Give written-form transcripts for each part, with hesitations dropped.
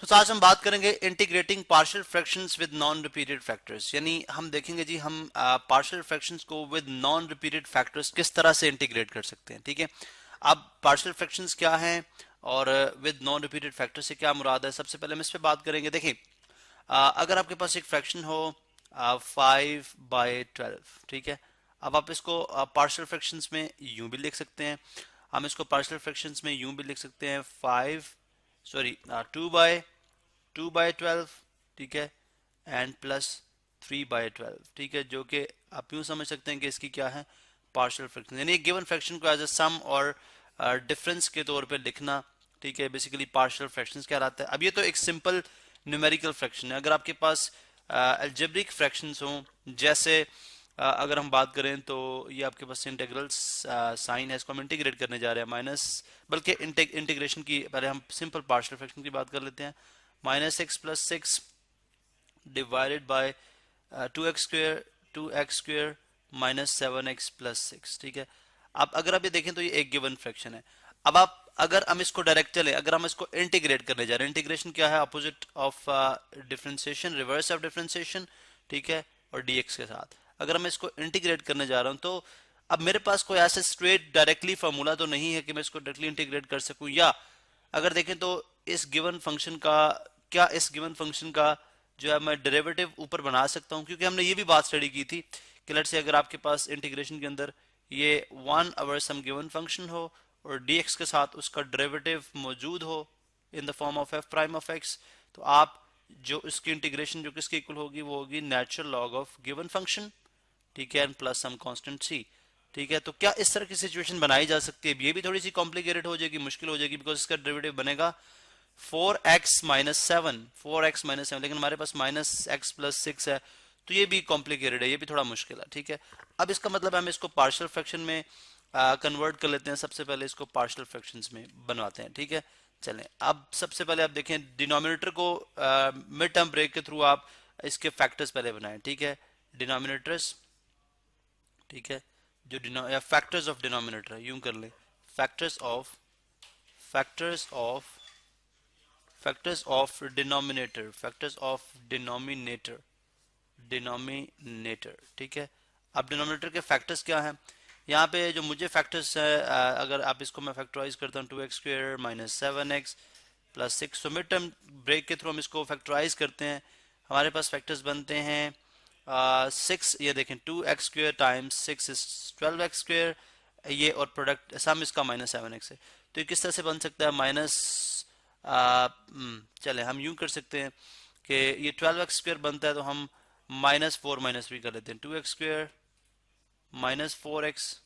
तो आज हम बात करेंगे integrating partial fractions with non repeated factors, यानी हम देखेंगे जी हम पार्शियल फ्रैक्शंस को विद नॉन रिपीटेड फैक्टर्स किस तरह से इंटीग्रेट कर सकते हैं। ठीक है, अब पार्शियल फ्रैक्शंस क्या हैं और विद नॉन रिपीटेड फैक्टर से क्या मुराद है, सबसे पहले हम इस पे बात करेंगे। देखिए, अगर आपके पास एक फ्रैक्शन हो 5/12, ठीक है, अब आप इसको पार्शियल फ्रैक्शंस में यूं भी लिख सकते हैं। हम इसको पार्शियल फ्रैक्शंस में यूं भी लिख सकते हैं 2/12, ठीक है, एंड प्लस 3/12, ठीक है, जो कि आप यूं समझ सकते हैं कि इसकी क्या है, पार्शियल फ्रैक्शन, यानी एक गिवन फ्रैक्शन को एज अ सम और डिफरेंस के तौर पे लिखना। ठीक है, बेसिकली पार्शियल फ्रैक्शंस क्या रहता है। अब ये तो एक सिंपल न्यूमेरिकल फ्रैक्शन है। अगर आपके पास अलजेब्रिक फ्रैक्शंस हों, जैसे अगर हम बात करें तो ये आपके पास इंटीग्रल साइन है, इसको हम इंटीग्रेट करने जा रहे हैं माइनस, बल्कि इंटीग्रेशन की पहले हम सिंपल पार्शियल फ्रैक्शन की बात कर लेते हैं। -x+6 divided by 2x² 2x² -7x+6, ठीक है। अब अगर आप ये देखें तो ये एक गिवन फ्रैक्शन है। अब आप अगर हम इसको डायरेक्ट चले, अगर हम इसको इंटीग्रेट करने जा रहे हैं, इंटीग्रेशन क्या है, opposite of differentiation, reverse of differentiation, ठीक है, और dx के साथ अगर मैं इसको इंटीग्रेट करने जा रहा हूं तो अब मेरे पास कोई ऐसे स्ट्रेट डायरेक्टली फॉर्मूला तो नहीं है कि मैं इसको डायरेक्टली इंटीग्रेट कर सकूं, या अगर देखें तो इस गिवन फंक्शन का क्या, इस गिवन फंक्शन का जो है मैं डेरिवेटिव ऊपर बना सकता हूं, क्योंकि हमने ये भी बात स्टडी की थी कि लेट्स से अगर आपके पास इंटीग्रेशन के अंदर ये 1 ओवर सम गिवन फंक्शन हो और dx के साथ उसका डेरिवेटिव मौजूद हो in the form of f prime of x, तो आप जो इसकी इंटीग्रेशन जो किसके इक्वल होगी, वो होगी natural log of given function, ठीक है, and plus some constant c। ठीक है, तो क्या इस तरह की सिचुएशन बनाई जा सकती है। ये भी थोड़ी सी कॉम्प्लिकेटेड हो जाएगी, मुश्किल हो जाएगी, बिकॉज इसका डेरिवेटिव बनेगा 4x-7, लेकिन हमारे पास -x+6 है, तो ये भी कॉम्प्लिकेटेड है, ये भी थोड़ा मुश्किल है। ठीक है, अब इसका मतलब हम इसको पार्शियल फ्रैक्शन में कन्वर्ट कर लेते हैं। सबसे पहले इसको पार्शियल फ्रैक्शंस में बनवाते हैं। ठीक है, चलें, अब सबसे पहले आप देखें डिनोमिनेटर को मिड टर्म ब्रेक के थ्रू आप इसके फैक्टर्स पहले बनाएं। ठीक है, डिनोमिनेटर्स, ठीक है, जो या फैक्टर्स ऑफ डिनोमिनेटर है, यूं कर ले, factors of factors of factors of denominator, factors of denominator, ठीक है। अब डिनोमिनेटर के फैक्टर्स क्या हैं, यहाँ पे जो मुझे फैक्टर्स है, अगर आप इसको मैं फैक्टराइज करता हूँ 2x² -7x+6, तो मिड टर्म ब्रेक के थ्रू हम इसको फैक्टराइज करते हैं, हमारे पास फैक्टर्स बनते हैं 6, ये देखें 2x² टाइम्स 6 इज 12x², ये और प्रोडक्ट सम इसका -7x है, तो ये किस तरह से बन सकता है, चले हम यूं कर सकते हैं कि ये 12x² बनता है, तो हम -4 -3 कर लेते हैं, 2x² -4x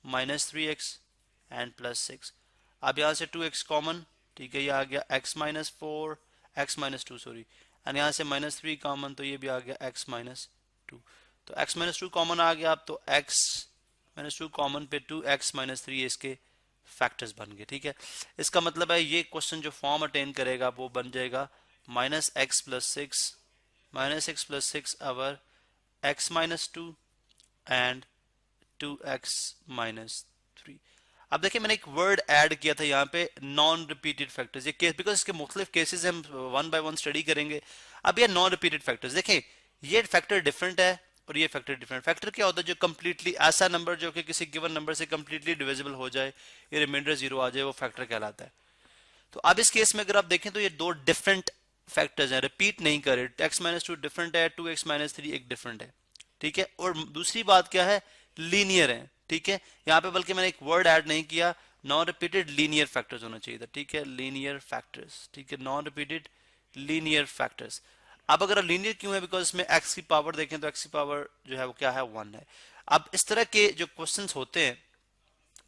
-3x एंड +6। अब यहाँ से 2x कॉमन, ठीक है, ये आ गया x-2 सॉरी, एंड यहाँ से -3 कॉमन, तो ये भी आ गया x-2, तो x-2 कॉमन आ गया। अब तो x-2 कॉमन पे 2x -3 इसके फैक्टर्स बन गए। ठीक है, इसका मतलब है ये क्वेश्चन जो फॉर्म अटेन करेगा वो बन जाएगा -x+6 our x-2 and 2x-3। अब देखिए मैंने एक वर्ड ऐड किया था यहाँ पे, नॉन रिपीटेड फैक्टर्स, ये केस, बिकॉज इसके मुख्तलिफ केसेस हम वन बाय वन स्टडी करेंगे। अब ये नॉन रिपीटेड फैक्टर्स, देखें ये फैक्टर डिफरेंट है और ये फैक्टर डिफरेंट। फैक्टर क्या होता है, जो कंप्लीटली ऐसा नंबर जो कि किसी गिवन नंबर से कंप्लीटली डिविजिबल हो जाए, ये रिमाइंडर 0 आ जाए, वो फैक्टर कहलाता है। तो अब इस केस में अगर आप देखें तो ये दो डिफरेंट फैक्टर्स हैं, रिपीट नहीं करे, x-2 डिफरेंट है, 2x-3 एक डिफरेंट है। ठीक है, और दूसरी बात क्या है, लीनियर है। ठीक है, यहाँ पे बल्कि मैंने एक वर्ड ऐड नहीं किया, नॉन रिपीटेड लीनियर फैक्टर्स होना चाहिए था। ठीक है, लीनियर फैक्टर्स, ठीक है, नॉन रिपीटेड लीनियर फैक्टर्स। अब अगर लीनियर क्यों है, बिकॉज इसमें x की पावर देखें तो x की पावर जो है वो क्या है, 1 है। अब इस तरह के जो क्वेश्चंस होते हैं,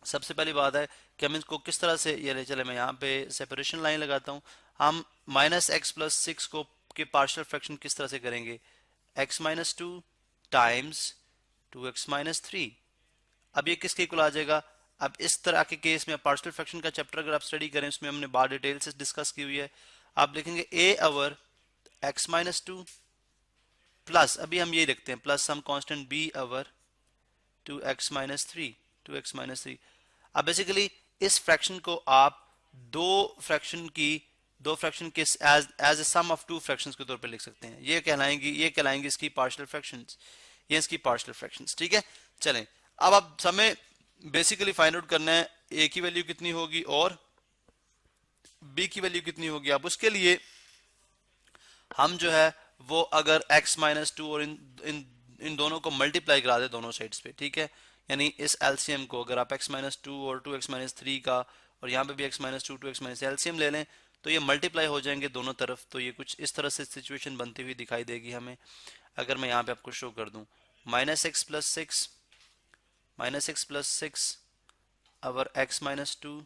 सबसे पहली बात है कि हम इसको किस तरह से ये ले चले, मैं यहाँ पे सेपरेशन लाइन लगाता हूँ। हम -x+6 को के पार्शियल फ्रैक्शन किस तरह से करेंगे, x-2 टाइम्स 2x-3। अब ये किसके इक्वल आ जाएगा। अब इस तरह के केस में पार्शियल फ्रैक्शन का चैप्टर अगर आप स्टडी करें, उसमें हमने बात डिटेल से डिस्कस की हुई है। आप देखेंगे a ओवर x-2 प्लस, अभी हम ये रखते हैं plus some constant b over 2x-3। अब बेसिकली इस फ्रैक्शन को आप दो फ्रैक्शन की दो फ्रैक्शन के as a sum of two fractions के तौर पे लिख सकते हैं। ये कहलाएंगी इसकी पार्शियल फ्रैक्शंस, ये इसकी पार्शियल फ्रैक्शंस। ठीक है, चलें अब हमें बेसिकली फाइंड आउट करना है ए की वैल्यू कितनी होगी और बी की वैल्यू कितनी होगी। अब उसके लिए हम जो है वो अगर x माइनस टू और इन दोनों को मल्टीप्लाई करा दे दोनों साइड्स पे, ठीक है, यानी इस एलसीएम को अगर आप x माइनस टू और 2x माइनस थ्री का और यहाँ पे भी x minus to 2x minus LCM ले लें तो ये मल्टीप्लाई हो जाएंगे दोनों तरफ। तो ये कुछ इस तरह से सिचुएशन बनती हुई दिखाई देगी हमें। अगर मैं यहाँ पे आपको शो कर दूं minus x plus six our x minus to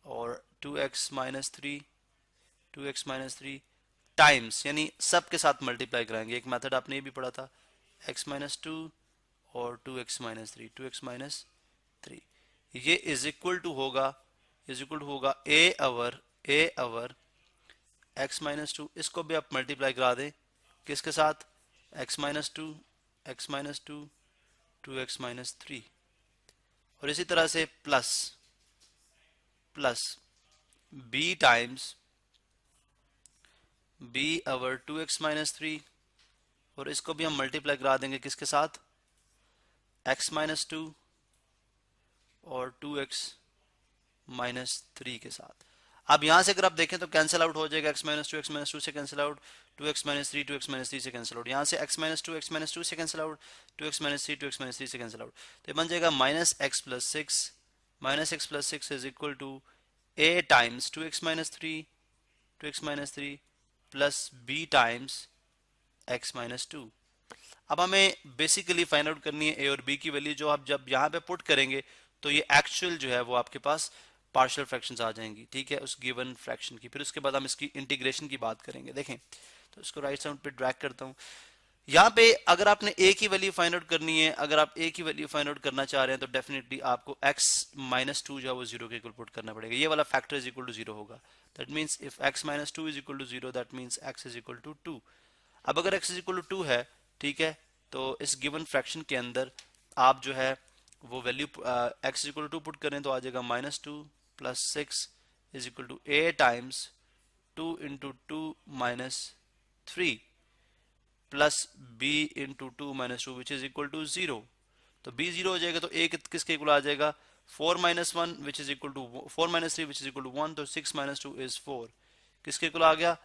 और 2x माइनस थ्री टाइम्स, यानी सब के साथ मल्टीप्लाई कराएंगे। एक मेथड आपने ये भी पढ़ा था, x माइनस टू और 2x माइनस थ्री, ये इज इक्वल टू होगा ए अवर x माइनस टू, इसको भी आप मल्टीप्लाई करा दें किसके साथ, x minus to 2x minus three, और इसी तरह से प्लस b टाइम्स b अवर 2x माइनस थ्री, और इसको भी हम मल्टीप्लाई करा देंगे किसके साथ, x माइनस टू और 2x माइनस थ्री के साथ। अब यहां से अगर आप देखें तो कैंसिल आउट हो जाएगा, x माइनस टू से cancel out, 2x minus three से कैंसिल आउट, यहाँ से x माइनस टू से cancel out, 2x minus three से कैंसिल आउट, तो ये बन जाएगा minus x plus six is equal to a times 2x minus three plus b times x minus two. अब हमें बेसिकली फाइंड आउट करनी है a और b की वैल्यू, जो आप जब यहाँ पे पुट करेंगे तो ये एक्चुअल जो है वो आपके पास पार्शियल फ्रैक्शंस आ जाएंगी, ठीक है, उस गिवन फ्रैक्शन की। फिर उसके बाद हम इसकी इंटीग्रेशन की बात करेंगे। देखें तो इसको राइट साइड पे ड्रैग करता हूँ। यहाँ पे अगर आपने a की वैल्यू फाइंड आउट करनी है, अगर आप a की वैल्यू फाइंड आउट करना चाह रहे हैं तो डेफिनेटली आपको x माइनस टू जो है वो जीरो के इक्वल पुट करना पड़ेगा। ये वाला factor is equal to zero होगा। That means if x minus two is equal to zero, that means x is equal to two. अब अगर x is equal to two है, ठीक है, तो इस गिवन फ्रैक्शन के अंदर आप जो है वो value x is equal to put करें तो आ जाएगा minus two plus six is equal to a times two into two minus three plus b into two minus two which is equal to zero. तो b zero हो जाएगा तो a किसके इक्वल आ जाएगा, 4 minus one which is equal to 4 minus three which is equal to 1, तो 6 minus two is 4, किसके इक्वल आ गया,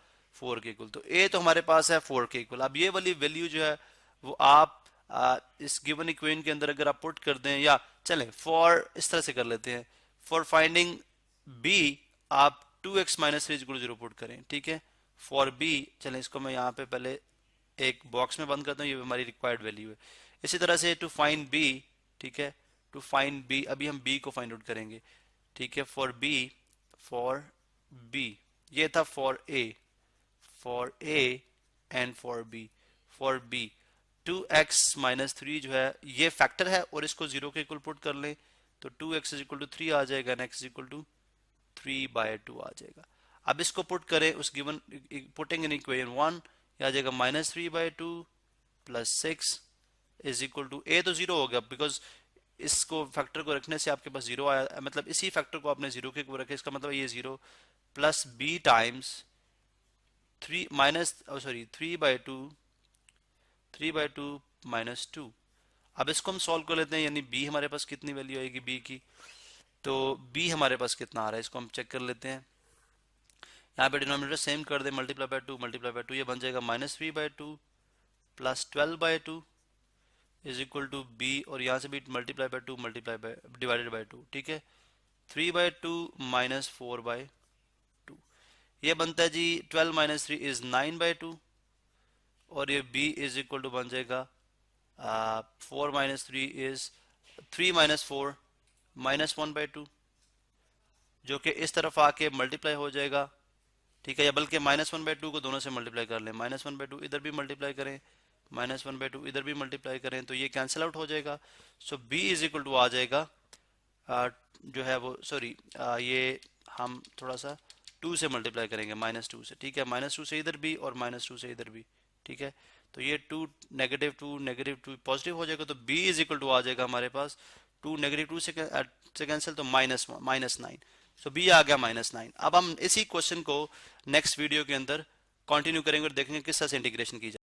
4 के इक्वल। तो a तो हमारे पास है 4 के इक्वल। अब ये वाली वैल्यू जो है वो आप इस गिवन इक्वेशन के अंदर अगर आप पुट कर दें, या चलें फॉर इस तरह से कर लेते हैं, फॉर फाइंडिंग b आप 2x minus three equal zero put करें, ठीक है, फॉर b। चलें इसको मैं यहाँ पे पहले एक बॉक्स में बंद करता हूँ, ये हमारी रिक्वायर्ड वैल्यू है। इसी तरह से टू फाइंड b, ठीक है, टू फाइंड b, अभी हम b को फाइंड आउट करेंगे, ठीक है, फॉर b ये था for a and for b 2x minus three जो है ये फैक्टर है और इसको जीरो के इक्वल पुट कर लें तो 2x is equal to three आ जाएगा and x is equal to 3/2 आ जाएगा। अब इसको पुट करें उस गिवन पुटिंग इन इक्वेशन 1, आ जाएगा minus 3/2 plus 6 is equal to, a तो जीरो हो गया बिकॉज इसको फैक्टर को रखने से आपके पास जीरो आया, मतलब इसी फैक्टर को आपने जीरो के ऊपर रखे, इसका मतलब ये zero plus b times 3/2 minus 2। अब इसको हम सॉल्व कर लेते हैं, यानी b हमारे पास कितनी वैल्यू आएगी b की, तो b हमारे पास कितना आ रहा है इसको हम चेक कर लेते हैं। यहाँ पे डिनोमिनेटर सेम कर दे, मल्टीप्लाई बाय टू, ये बन जाएगा minus 3/2 plus 12/2 is equal to b, और यहाँ से भी multiply by two divided by two, ठीक है, 3/2 माइनस 4/2, ये बनता है जी 12 माइनस 3 इज 9/2, और ये b इज इक्वल टू बन जाएगा 4 माइनस 3 इज 3 माइनस 4 माइनस 1/2, जो कि इस तरफ आके मल्टीप्लाई हो जाएगा, ठीक है, या बल्कि माइनस 1/2 को दोनों से मल्टीप्लाई कर लें, माइनस 1/2 इधर भी मल्टीप्लाई करें, माइनस 1/2 इधर भी मल्टीप्लाई करें तो ये कैंसिल आउट हो जाएगा। सो b इज इक्वल टू आ जाएगा जो है वो सॉरी ये हम थोड़ा सा 2 से मल्टीप्लाई करेंगे, माइनस 2 से, ठीक है, माइनस 2 से इधर भी और माइनस 2 से इधर भी, ठीक है, तो ये 2 नेगेटिव 2 पॉजिटिव हो जाएगा, तो b इज इक्वल टू आ जाएगा हमारे पास 2 नेगेटिव 2 से कैंसिल तो माइनस 9, सो बी आ गया -9। अब हम इसी क्वेश्चन को नेक्स्ट वीडियो के अंदर कंटिन्यू करेंगे और देखेंगे किस तरह से इंटीग्रेशन की जाए।